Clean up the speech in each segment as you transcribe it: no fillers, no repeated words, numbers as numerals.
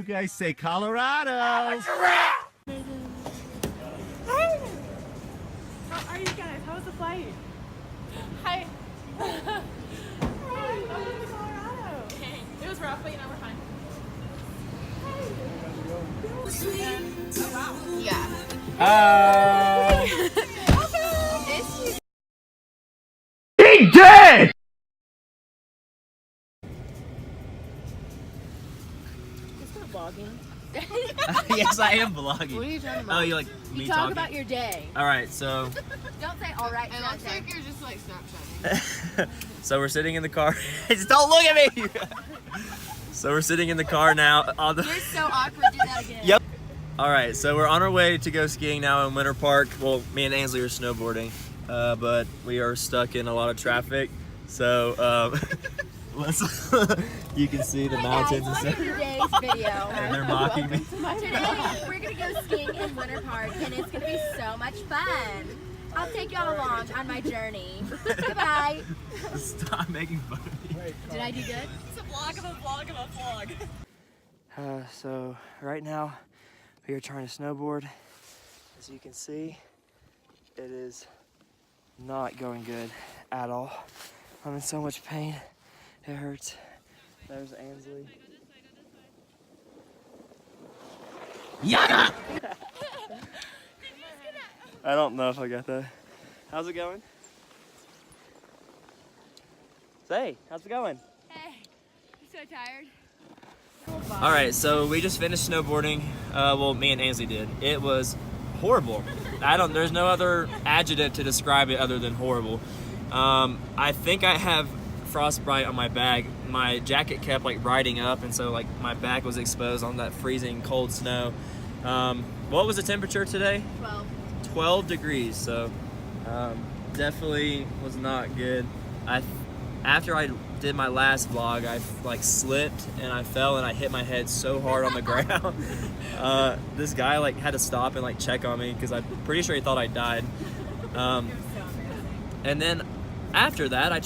guys say Colorado. How are you guys? How was the flight? Hi. Hi. Welcome to Colorado. It was rough, but you know we're fine. Oh wow. Yeah. He dead! Vlogging. Yes, I am vlogging. What are you talking about? Oh, you like me You talk talking? about your day. All right, so Don't say all right. It looks like you're just like Snapchatting. so we're sitting in the car. Just don't look at me. So we're sitting in the car now on the. You're so awkward. Do that again. Yep. All right, so we're on our way to go skiing now in Winter Park. Well, me and Ansley are snowboarding, but we are stuck in a lot of traffic. So let's. You can see the mountains and stuff. Today's video. And they're mocking me. Today we're gonna go skiing in Winter Park, and it's gonna be so much fun. I'll take y'all along on my journey. Goodbye. Stop making fun of me. Did I do good? It's a vlog of a vlog of a vlog. So right now we are trying to snowboard. As you can see, it is not going good at all. I'm in so much pain. It hurts. There's Ansley. Yaga! I don't know if I got that. How's it going? Say, how's it going? Hey, I'm so tired. All right, so we just finished snowboarding. Well, me and Ansley did. It was horrible. There's no other adjective to describe it other than horrible. I think I have frostbite on my back. My jacket kept like riding up, and so like my back was exposed on that freezing cold snow. What was the temperature today? 12 degrees, so definitely was not good. After I did my last vlog, I like slipped and I fell and I hit my head so hard on the ground. This guy like had to stop and like check on me because I'm pretty sure he thought I died. And then after that, I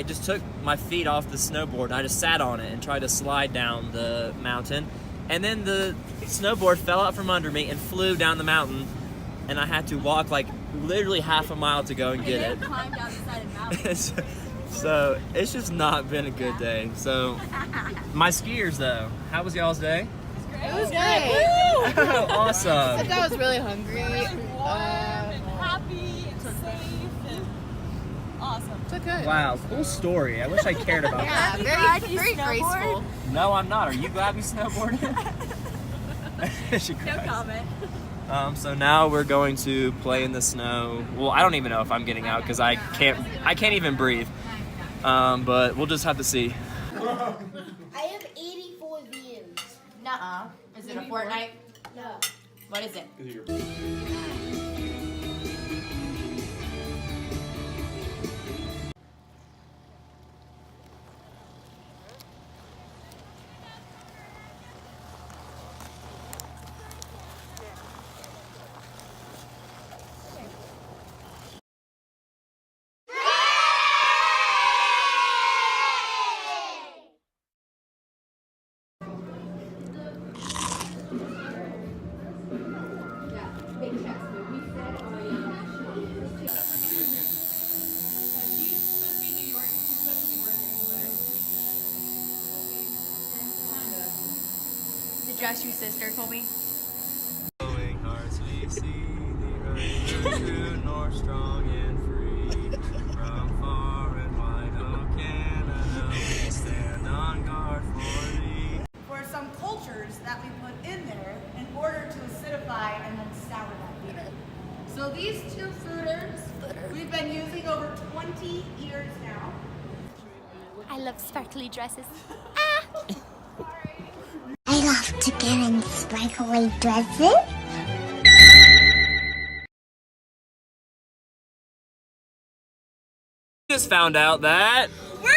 just took my feet off the snowboard and I just sat on it and tried to slide down the mountain. And then the snowboard fell out from under me and flew down the mountain, and I had to walk like literally half a mile to go and get it. Climb down the side of the mountain. So it's just not been a good day. So my skiers though, how was y'all's day? It was great. Awesome. I was really hungry. Happy and safe and awesome. It's okay. Wow, cool story. I wish I cared about that. Yeah, very graceful. No, I'm not. Are you glad we snowboarded? No comment. So now we're going to play in the snow. Well, I don't even know if I'm getting out because I can't even breathe. But we'll just have to see. I have 84 views. Nuh-uh. Is it a Fortnite? No. What is it? Just your sister told me. Hearts we see thee running true, nor strong and free. From far and wide, O Canada, we stand on guard for thee. For some cultures that we put in there in order to acidify and then sour that beer. So these two fooders we've been using over 20 years now. I love sparkly dresses. I love to get in sparkly dresses. Just found out that We're